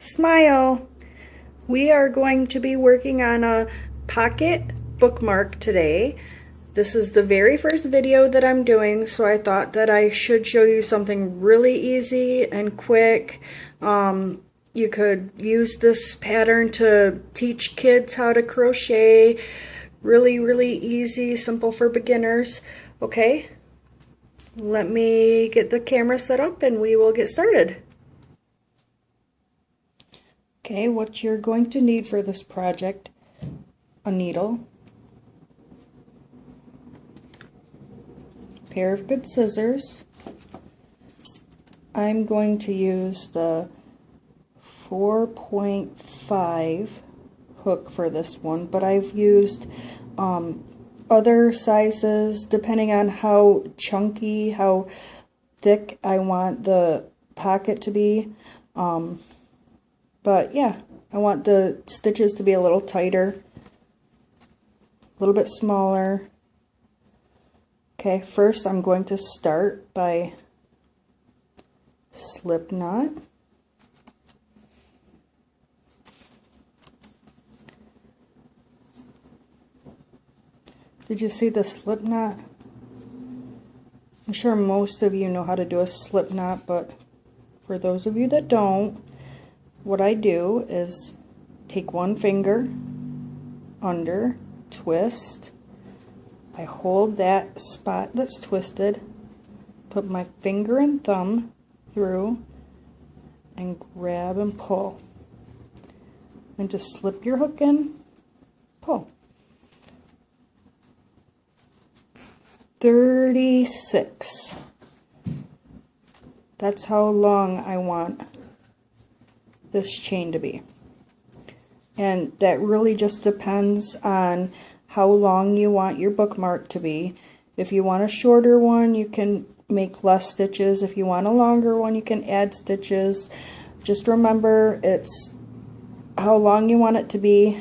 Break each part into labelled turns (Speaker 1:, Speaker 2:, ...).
Speaker 1: Smile! We are going to be working on a pocket bookmark today. This is the very first video that I'm doing, so I thought that I should show you something really easy and quick. You could use this pattern to teach kids how to crochet. Really easy, simple for beginners. Okay, let me get the camera set up and we will get started. Okay, what you're going to need for this project: a needle, a pair of good scissors. I'm going to use the 4.5 hook for this one, but I've used other sizes depending on how chunky, how thick I want the pocket to be. But yeah, I want the stitches to be a little tighter, a little bit smaller. Okay, first I'm going to start by slip knot. Did you see the slip knot? I'm sure most of you know how to do a slip knot, but for those of you that don't, what I do is take one finger under, twist. I hold that spot that's twisted, put my finger and thumb through, and grab and pull. And just slip your hook in, pull. 36. That's how long I want this chain to be. And that really just depends on how long you want your bookmark to be. If you want a shorter one, you can make less stitches. If you want a longer one, you can add stitches. Just remember, it's how long you want it to be.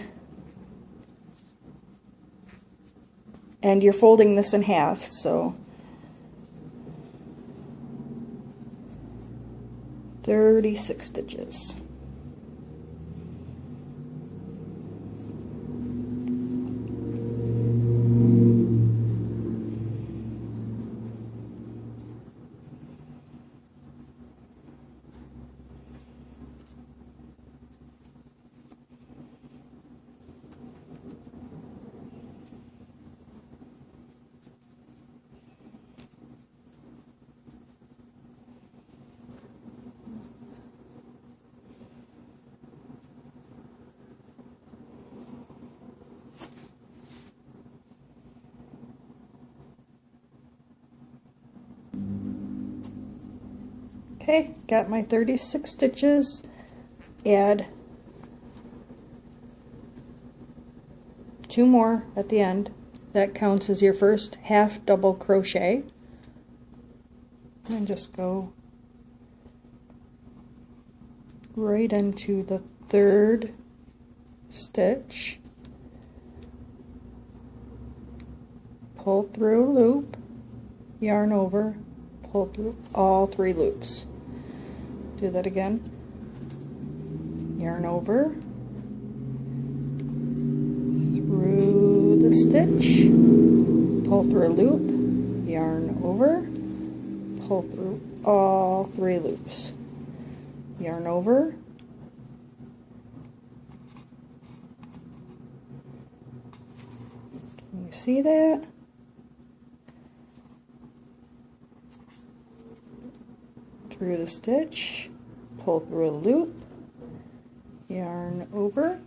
Speaker 1: And you're folding this in half, so 36 stitches. Okay, got my 36 stitches. Add 2 more at the end. That counts as your first half double crochet. And just go right into the 3rd stitch. Pull through a loop, yarn over, pull through all 3 loops. Do that again. Yarn over, through the stitch, pull through a loop, yarn over, pull through all 3 loops. Yarn over, can you see that? Through the stitch, pull through a loop, yarn over,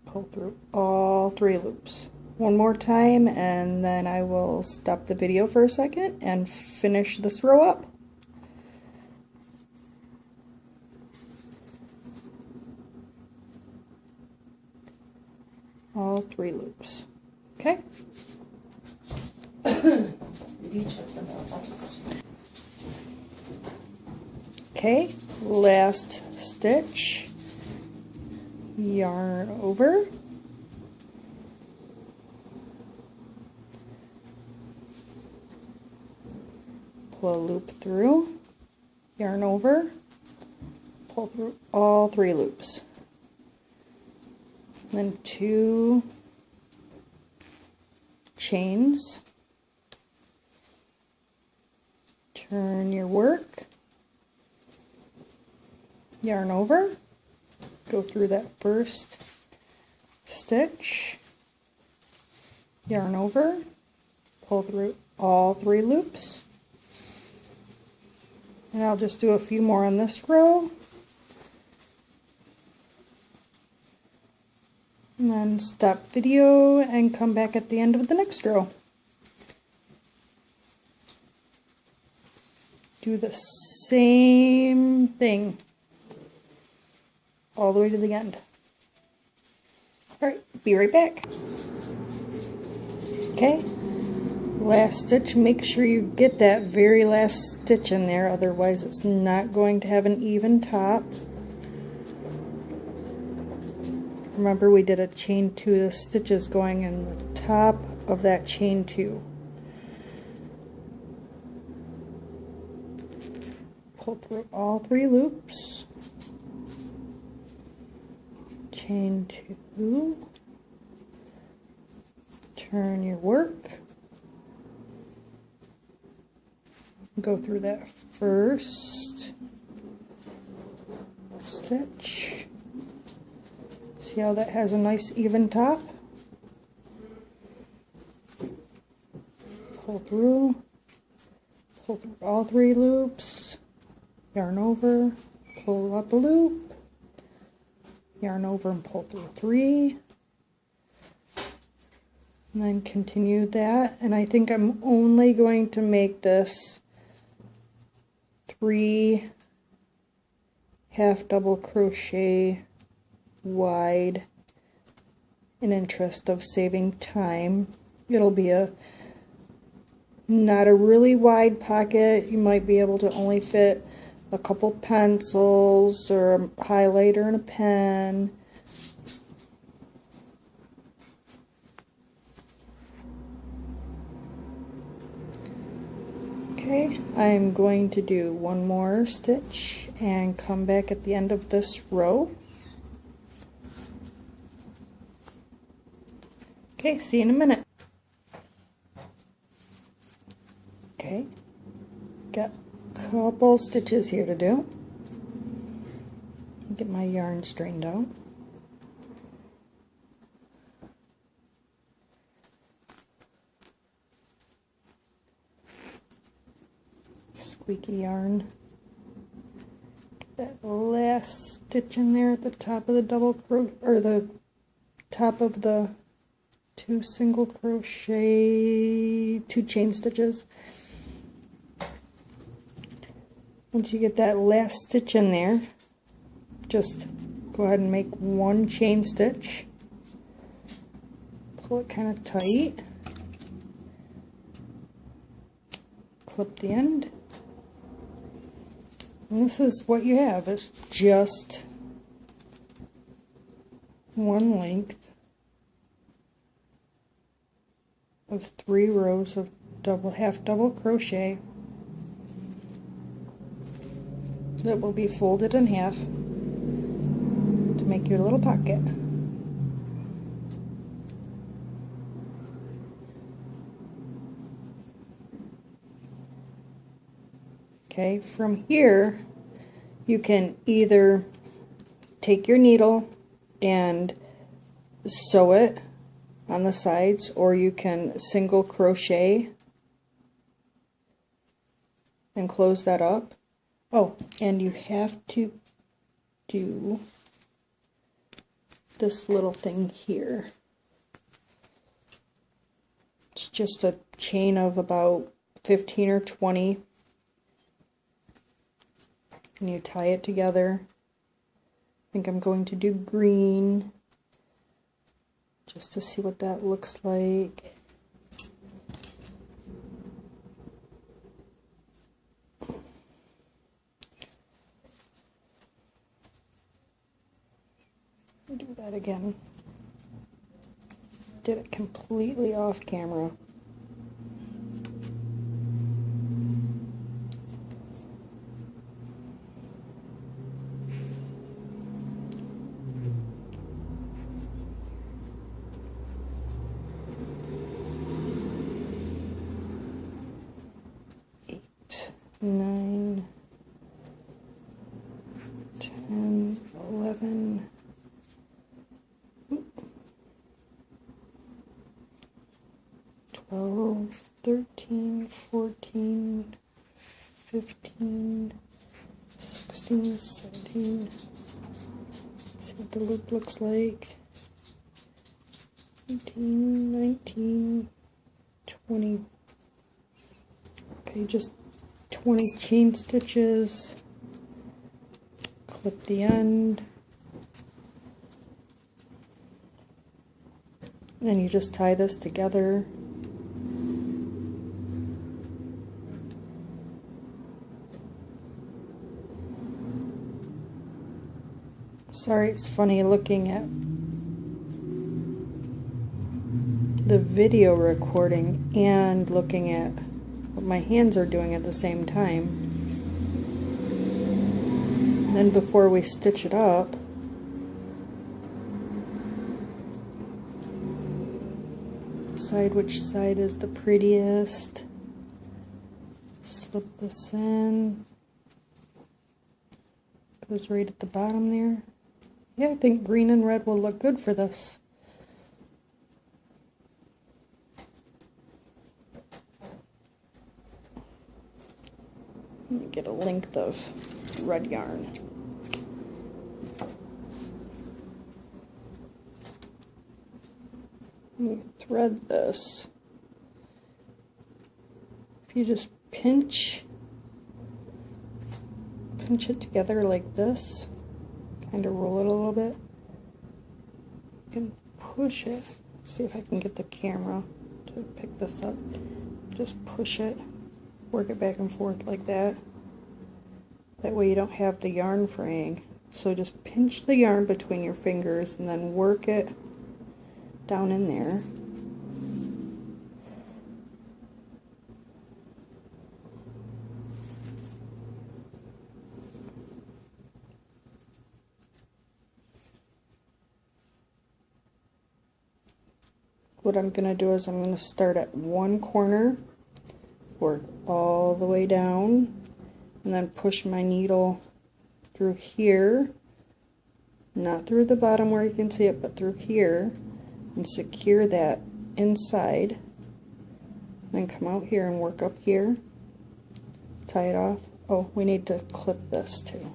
Speaker 1: pull through all 3 loops. One more time and then I will stop the video for a second and finish this row up. All 3 loops. Okay? Okay, last stitch, yarn over, pull a loop through, yarn over, pull through all 3 loops. Then 2 chains, turn your work, yarn over, go through that first stitch, yarn over, pull through all 3 loops, and I'll just do a few more on this row, and then stop video and come back at the end of the next row. Do the same thing all the way to the end. Alright, be right back. Okay, last stitch, make sure you get that very last stitch in there, otherwise it's not going to have an even top. Remember, we did a chain 2, the stitches going in the top of that chain 2. Pull through all 3 loops, chain 2, turn your work, go through that first stitch. See how that has a nice even top? Pull through all 3 loops, yarn over, pull up a loop, yarn over and pull through 3, and then continue that. And I think I'm only going to make this 3 half double crochet wide in interest of saving time. It'll be not a really wide pocket. You might be able to only fit a couple pencils or a highlighter and a pen. Okay, I'm going to do one more stitch and come back at the end of this row. Okay, see you in a minute. Okay, got a couple stitches here to do. Get my yarn strained out. Squeaky yarn. Get that last stitch in there at the top of the double crochet, or the top of the 2 single crochet, 2 chain stitches. Once you get that last stitch in there, just go ahead and make 1 chain stitch, pull it kind of tight, clip the end, and this is what you have. It's just 1 length of 3 rows of half double crochet that will be folded in half to make your little pocket. Okay, from here you can either take your needle and sew it on the sides, or you can single crochet and close that up. Oh, and you have to do this little thing here. It's just a chain of about 15 or 20, and you tie it together. I think I'm going to do green just to see what that looks like. Do that again. Did it completely off camera. 9, 10, 11, 12, 13, 14, 15, 16, 17. See what the loop looks like. 18, 19, 20. Okay, just 20 chain stitches. Clip the end. And you just tie this together. Sorry, it's funny looking at the video recording and looking at what my hands are doing at the same time. And then before we stitch it up, decide which side is the prettiest. Slip this in. Goes right at the bottom there. Yeah, I think green and red will look good for this. Let me get a length of red yarn. You thread this. If you just pinch it together like this, kind of roll it a little bit, you can push it. See if I can get the camera to pick this up. Just push it, work it back and forth like that. That way you don't have the yarn fraying. So just pinch the yarn between your fingers and then work it down in there. What I'm going to do is I'm going to start at one corner, work all the way down, and then push my needle through here, not through the bottom where you can see it, but through here, and secure that inside. Then come out here and work up here, tie it off. Oh, we need to clip this too.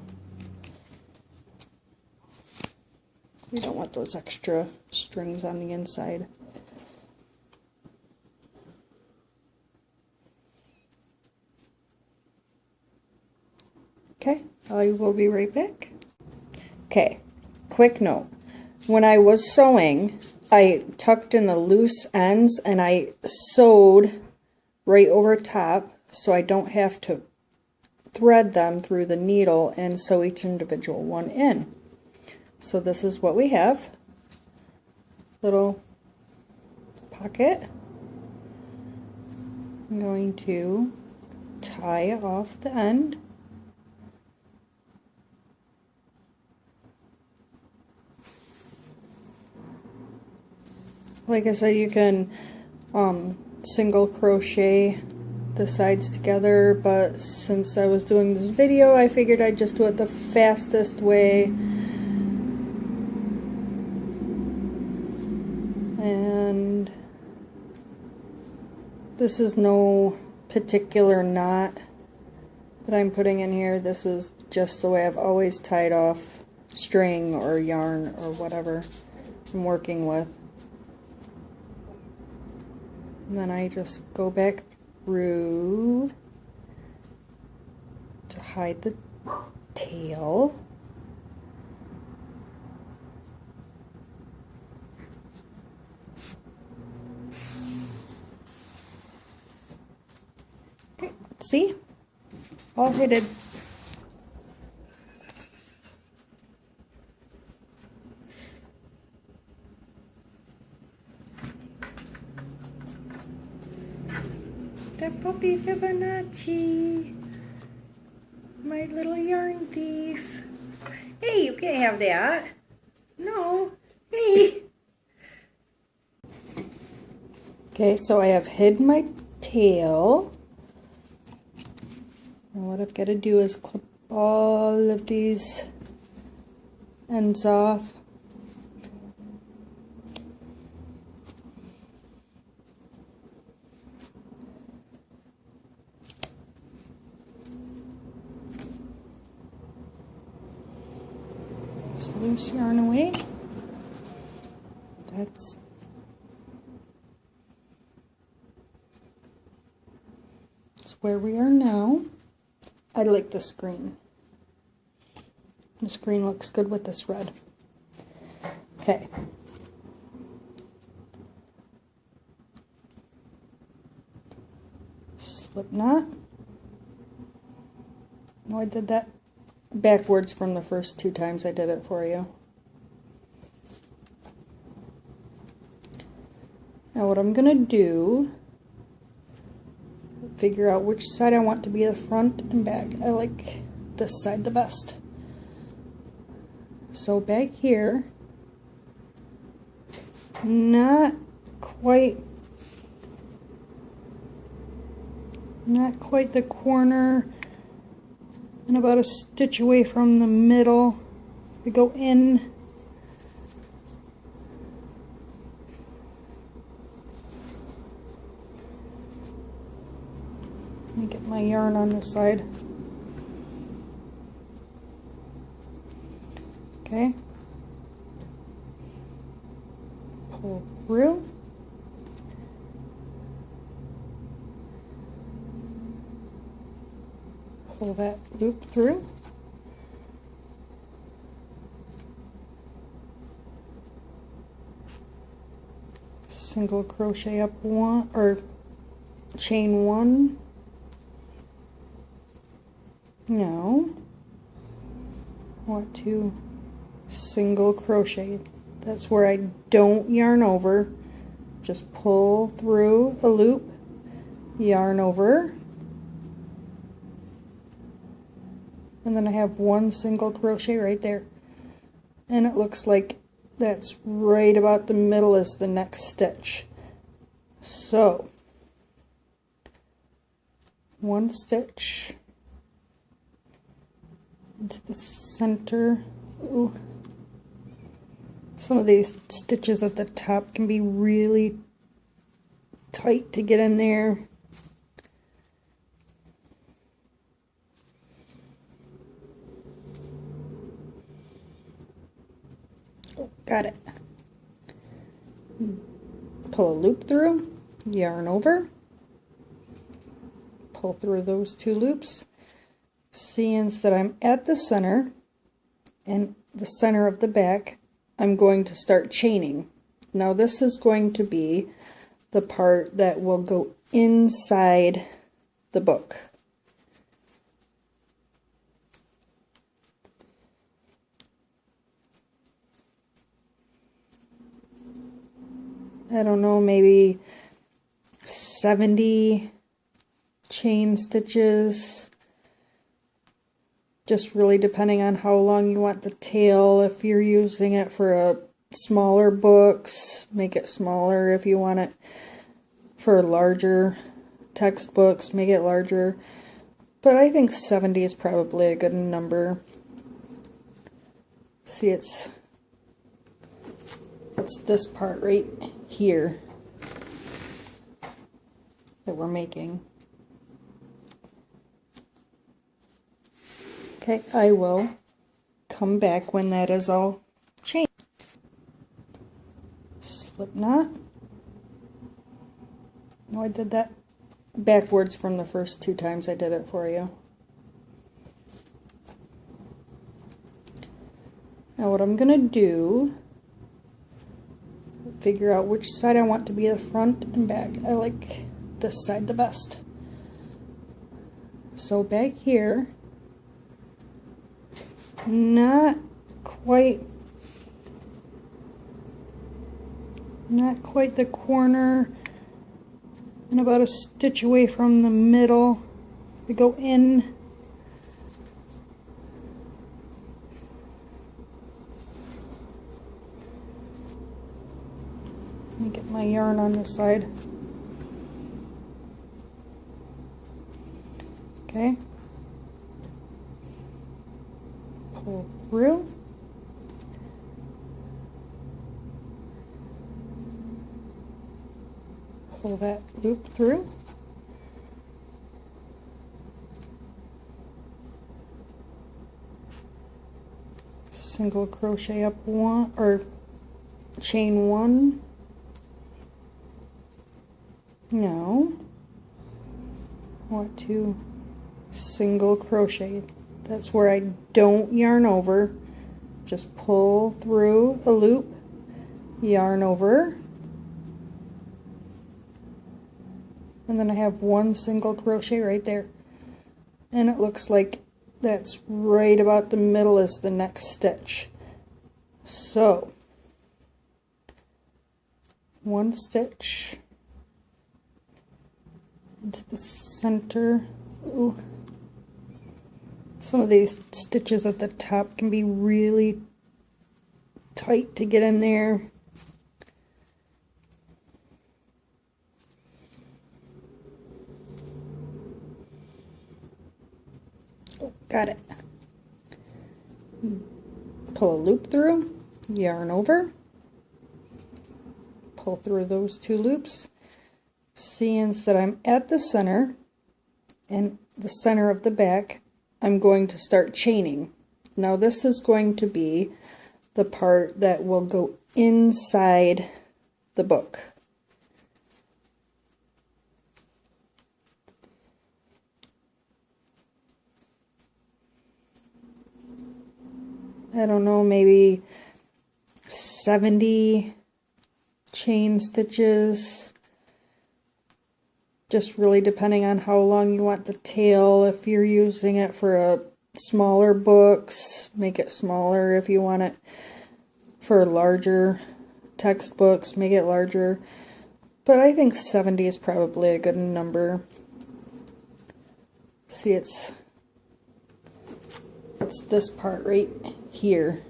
Speaker 1: We don't want those extra strings on the inside. Okay, I will be right back. Okay, quick note. When I was sewing, I tucked in the loose ends and I sewed right over top so I don't have to thread them through the needle and sew each individual one in. So this is what we have. Little pocket. I'm going to tie off the end. Like I said, you can single crochet the sides together, but since I was doing this video, I figured I'd just do it the fastest way. And this is no particular knot that I'm putting in here. This is just the way I've always tied off string or yarn or whatever I'm working with. And then I just go back through to hide the tail. Okay, see? All hidden. The puppy Fibonacci, my little yarn thief. Hey, you can't have that. No, hey. Okay, so I have hid my tail. Now what I've got to do is clip all of these ends off. Just loose yarn away. That's where we are now. I like this green. This green looks good with this red. Okay. Slip knot. No, I did that backwards from the first 2 times I did it for you. Now what I'm going to do, figure out which side I want to be the front and back. I like this side the best. So back here, not quite the corner, and about a stitch away from the middle. We go in. Let me get my yarn on this side. Okay. Pull through. Pull that loop through. Single crochet up one, or chain one. No. I want to single crochet. That's where I don't yarn over. Just pull through a loop, yarn over, and then I have one single crochet right there. And it looks like that's right about the middle is the next stitch. So, one stitch into the center. Ooh. Some of these stitches at the top can be really tight to get in there. Oh, got it. Pull a loop through, yarn over, pull through those 2 loops. Seeing that I'm at the center and the center of the back, I'm going to start chaining. Now this is going to be the part that will go inside the book. I don't know, maybe 70 chain stitches. Just really depending on how long you want the tail. If you're using it for smaller books, make it smaller. If you want it for larger textbooks, make it larger. But I think 70 is probably a good number. See, it's this part right here that we're making. Okay, I will come back when that is all chained. Slip knot. No, I did that backwards from the first 2 times I did it for you. Now what I'm going to do, figure out which side I want to be the front and back. I like this side the best. So back here, not quite the corner, and about a stitch away from the middle. We go in. Let me get my yarn on this side. Okay. pull through. Pull that loop through. Single crochet up one, or chain one. No. I want to single crochet. That's where I don't yarn over. Just pull through a loop, yarn over, and then I have one single crochet right there. And it looks like that's right about the middle is the next stitch. So, one stitch into the center. Ooh. Some of these stitches at the top can be really tight to get in there. Oh, got it. Pull a loop through, yarn over, pull through those two loops. Since that I'm at the center and the center of the back, I'm going to start chaining. Now this is going to be the part that will go inside the book. I don't know, maybe 70 chain stitches. Just really depending on how long you want the tail. If you're using it for a smaller books, make it smaller. If you want it for larger textbooks, make it larger. But I think 70 is probably a good number. See, it's this part right here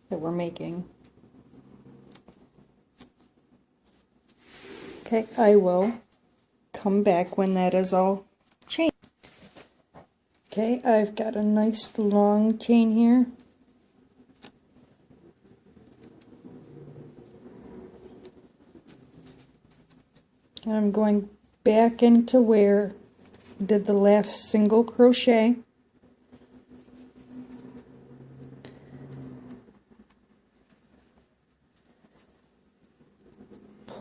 Speaker 1: that we're making. Okay, I will come back when that is all chained. Okay, I've got a nice long chain here. And I'm going back into where I did the last single crochet.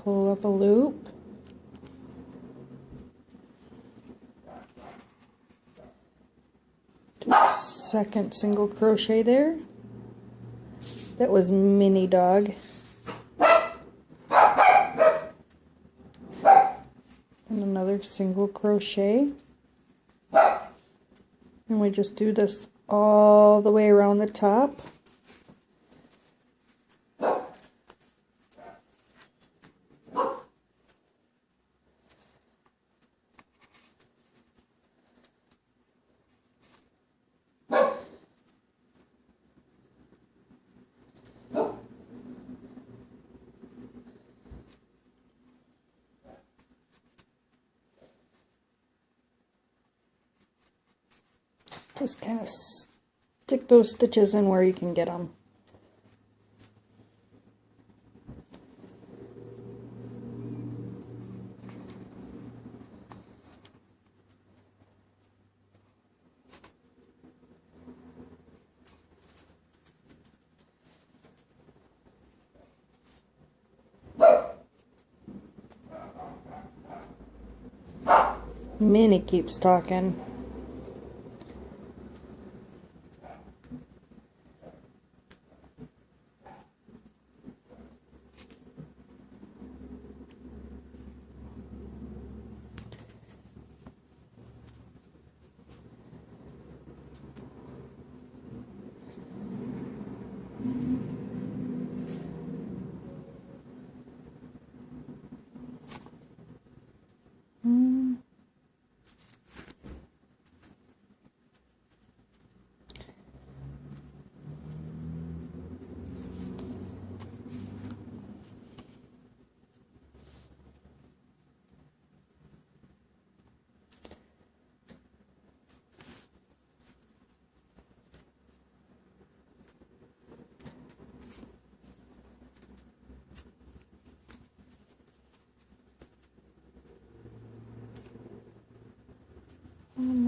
Speaker 1: Pull up a loop, do a second single crochet there. That was Mini Dog. And another single crochet. And we just do this all the way around the top. Just kind of stick those stitches in where you can get them. Minnie keeps talking.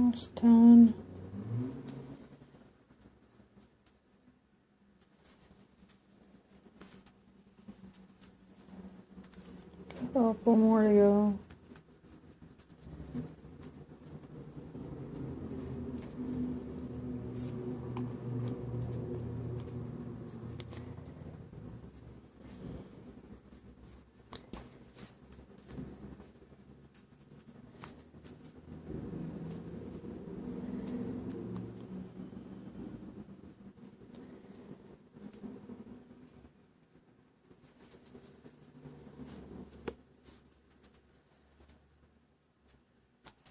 Speaker 1: Almost done. Couple more to go.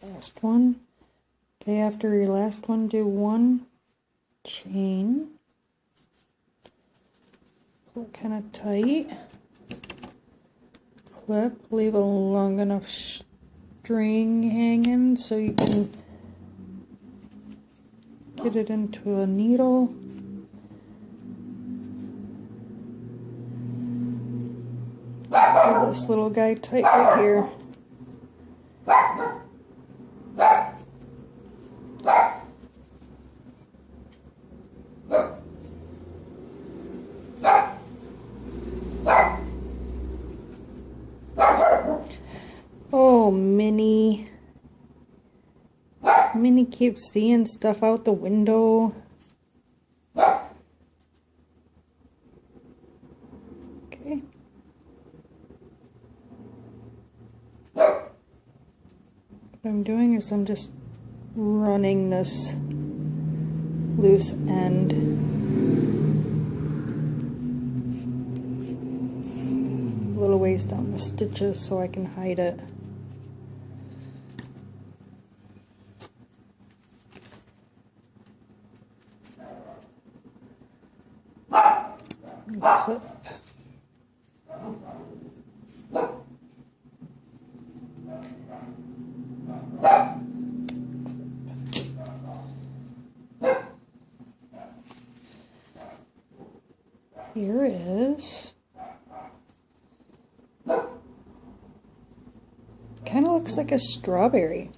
Speaker 1: Last one. Okay, after your last one, do one chain. Pull it kind of tight. Clip. Leave a long enough string hanging so you can get it into a needle. Pull this little guy tight right here. Oh, Minnie. Minnie keeps seeing stuff out the window. Okay. What I'm doing is I'm just running this loose end a little ways down the stitches so I can hide it. Clip. Here is, kind of looks like a strawberry.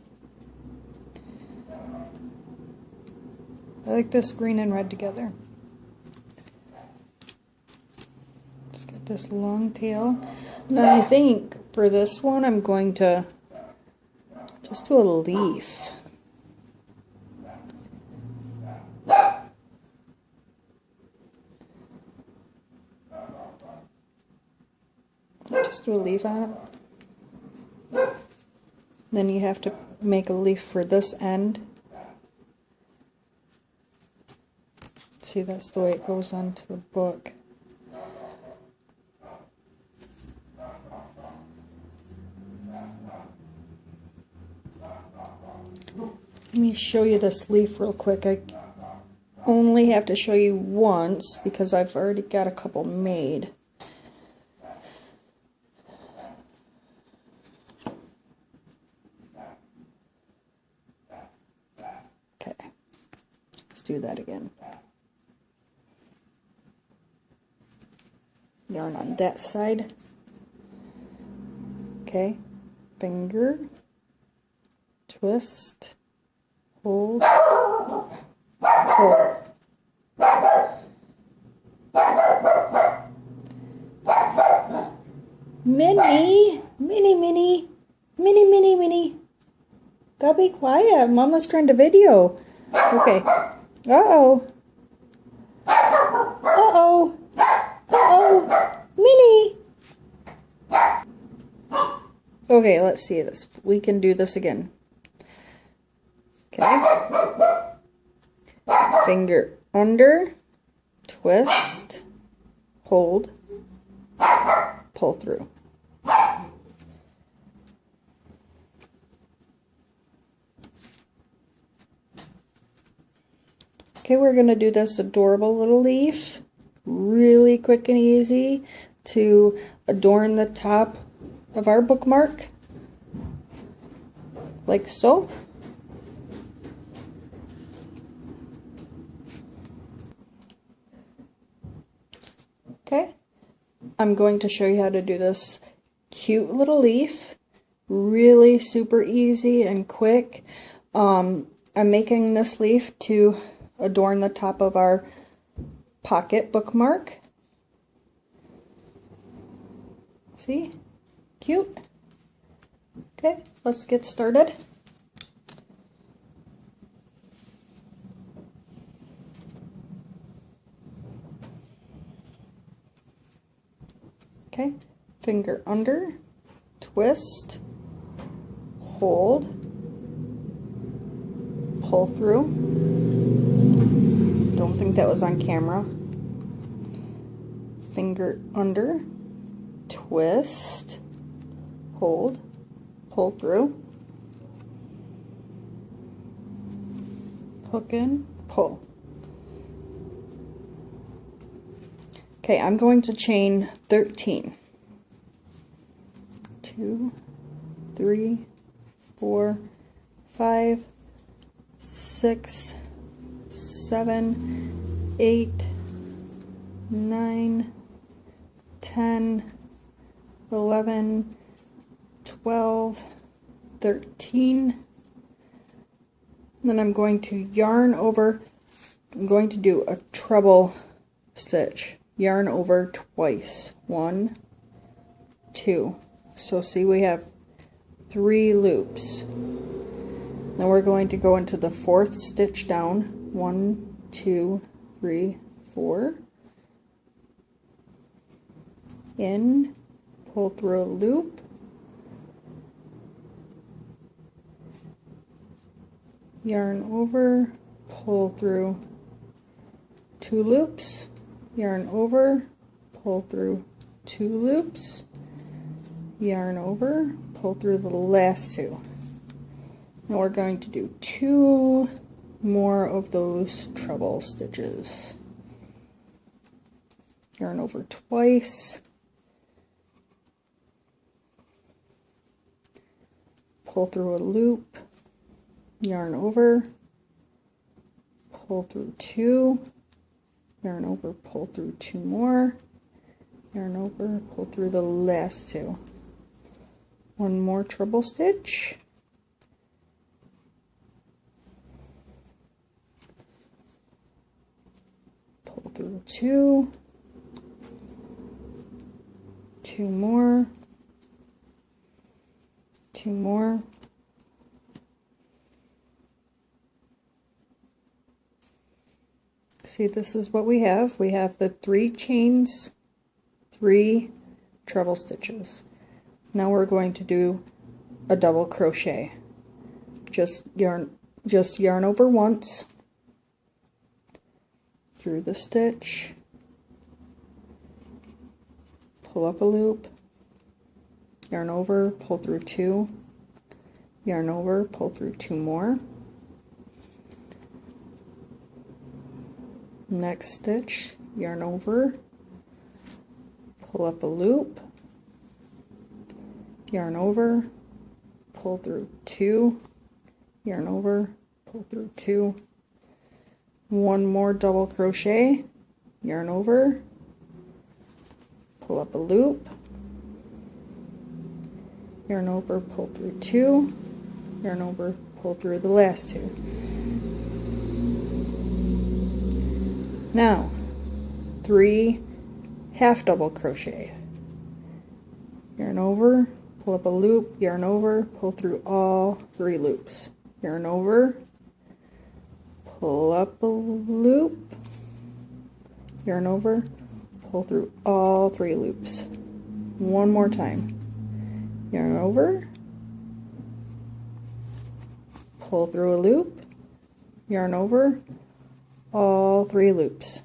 Speaker 1: I like this green and red together. Let's get this long tail. And then I think for this one I'm going to just do a leaf. Just do a leaf on it. Then you have to make a leaf for this end. See, that's the way it goes onto the book. Let me show you this leaf real quick. I only have to show you once because I've already got a couple made. Okay, let's do that again. Yarn on that side. Okay, finger, twist, hold, pull. Minnie, Minnie. Gotta be quiet. Mama's trying to video. Okay. Uh-oh. Uh-oh. Uh-oh. Minnie. Okay, let's see this. We can do this again. Okay. Finger under, twist, hold, pull through. Okay, we're going to do this adorable little leaf, really quick and easy to adorn the top of our bookmark, like so. Okay, I'm going to show you how to do this cute little leaf, really super easy and quick. I'm making this leaf to adorn the top of our pocket bookmark. See? Cute. Okay, let's get started. Okay, finger under, twist, hold, pull through. Don't think that was on camera. Finger under, twist, hold, pull through, hook in, pull. Okay, I'm going to chain 13. 2, 3, 4, 5, 6, 7, 8, 9, 10, 11, 12, 13. And then I'm going to yarn over, I'm going to do a treble stitch. Yarn over twice. 1, 2. So see, we have 3 loops. Then we're going to go into the 4th stitch down. 1, 2, 3, 4. In, pull through a loop. Yarn over, pull through 2 loops. Yarn over, pull through 2 loops, yarn over, pull through the last 2. Now we're going to do 2 more of those treble stitches. Yarn over twice, pull through a loop, yarn over, pull through 2, yarn over, pull through 2 more, yarn over, pull through the last 2. 1 more treble stitch, pull through 2, 2 more, 2 more, see, this is what we have. We have the 3 chains, 3 treble stitches. Now we're going to do a double crochet. Just yarn over once through the stitch, pull up a loop, yarn over, pull through 2, yarn over, pull through 2 more. Next stitch, yarn over, pull up a loop, yarn over, pull through 2, yarn over, pull through 2, 1 more double crochet, yarn over, pull up a loop, yarn over, pull through 2, yarn over, pull through the last 2. Now, 3 half double crochet. Yarn over, pull up a loop, yarn over, pull through all 3 loops. Yarn over, pull up a loop, yarn over, pull through all 3 loops. 1 more time. Yarn over, pull through a loop, yarn over, all 3 loops.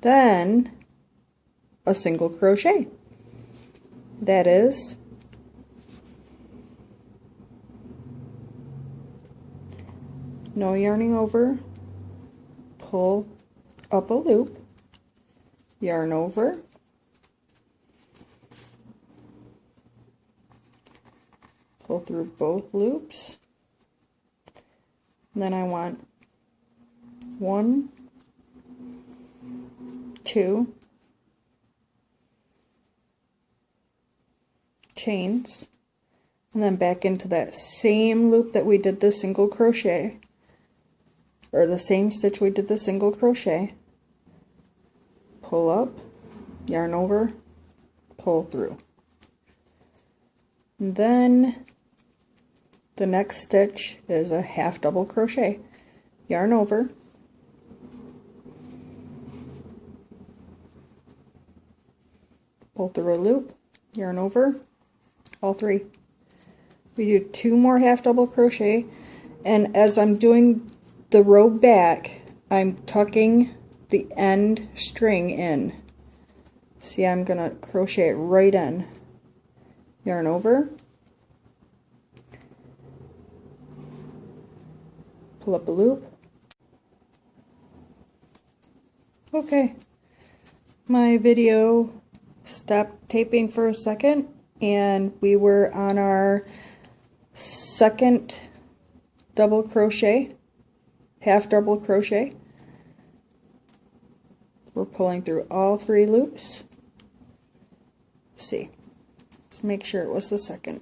Speaker 1: Then a single crochet. That is no yarning over, pull up a loop, yarn over, pull through both loops, and then I want 1, 2 chains, and then back into that same loop that we did the single crochet, or the same stitch we did the single crochet. Pull up, yarn over, pull through. And then the next stitch is a half double crochet. Yarn over, pull through a loop, yarn over, all three. We do 2 more half double crochet, and as I'm doing the row back, I'm tucking the end string in. See, I'm gonna crochet it right in. Yarn over, pull up a loop. Okay, my video stopped taping for a second, and we were on our second double crochet, half double crochet. We're pulling through all 3 loops. Let's see, let's make sure it was the second.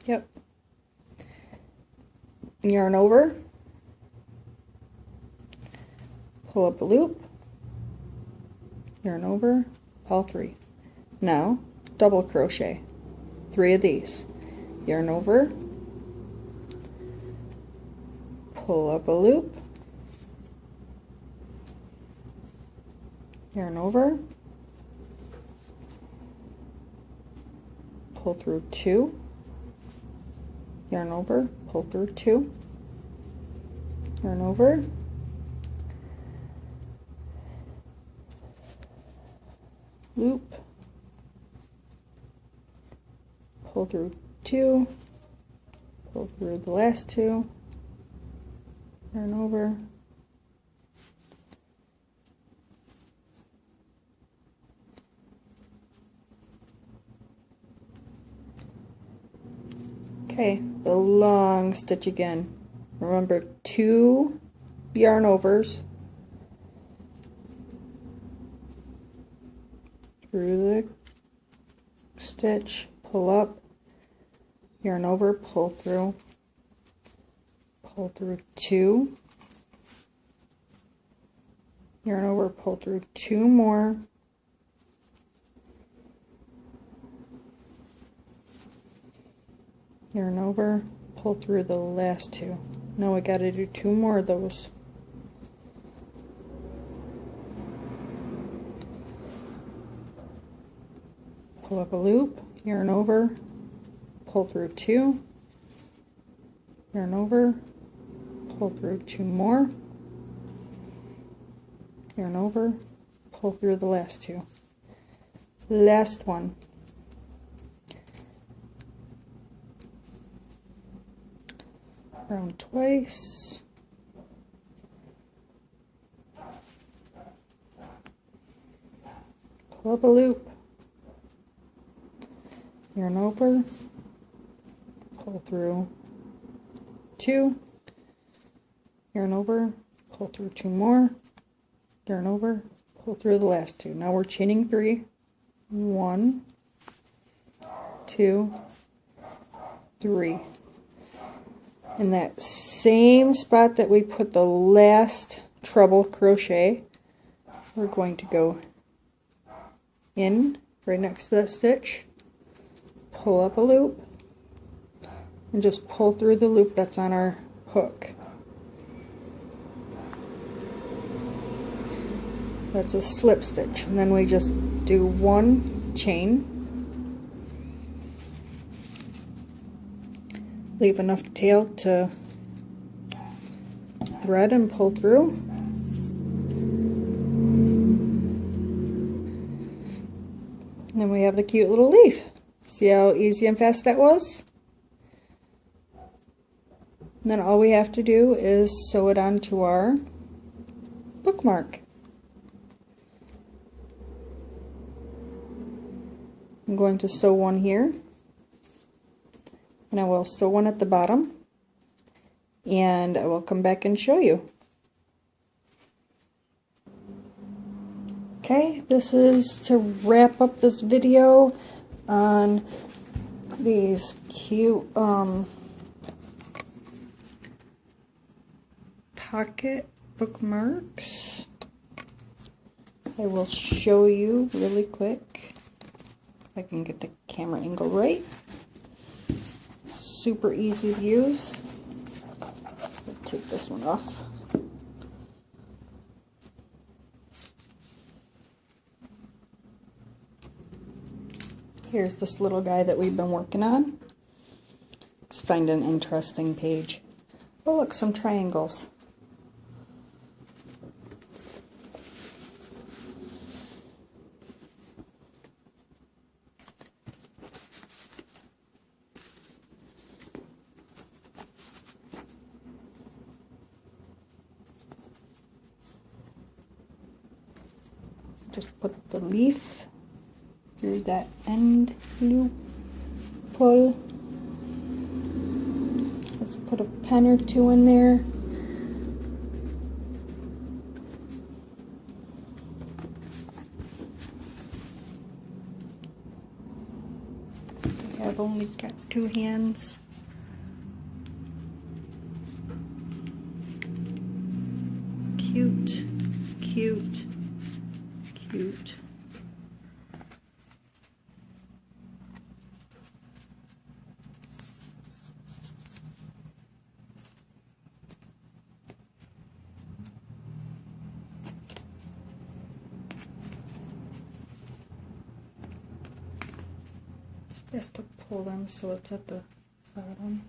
Speaker 1: Yep. Yarn over, pull up a loop, yarn over, all 3. Now double crochet 3 of these, yarn over, pull up a loop, yarn over, pull through 2, yarn over, pull through 2, yarn over, loop, pull through 2, pull through the last 2, yarn over, okay, the long stitch again. Remember, 2 yarn overs through the stitch, pull up, yarn over, pull through 2, yarn over, pull through 2 more, yarn over, pull through the last 2. Now we got to do 2 more of those. Pull up a loop, yarn over, pull through 2, yarn over, pull through 2 more, yarn over, pull through the last 2. Last one. Round twice, pull up a loop, yarn over, pull through 2, yarn over, pull through 2 more, yarn over, pull through the last 2. Now we're chaining 3. 1, 2, 3. In that same spot that we put the last treble crochet, we're going to go in right next to that stitch, pull up a loop, and just pull through the loop that's on our hook. That's a slip stitch, and then we just do 1 chain, leave enough tail to thread and pull through. And then we have the cute little leaf. See how easy and fast that was? And then all we have to do is sew it onto our bookmark. I'm going to sew one here, and I will sew one at the bottom, and I will come back and show you. Okay, this is to wrap up this video on these cute pocket bookmarks. I will show you really quick if I can get the camera angle right. Super easy to use. I'll take this one off. Here's this little guy that we've been working on. Let's find an interesting page. Oh look, some triangles. Just put the leaf through that end loop, pull. Let's put a pen or two in there. I've only got 2 hands. Cute, cute, cute. Just to pull them so it's at the bottom.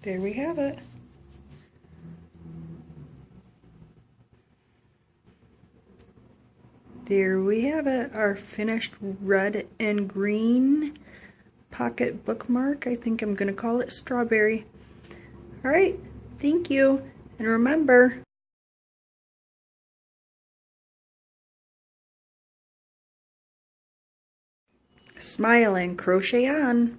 Speaker 1: There we have it. There we have it, our finished red and green pocket bookmark. I think I'm going to call it strawberry. Alright, thank you. And remember, smile and crochet on.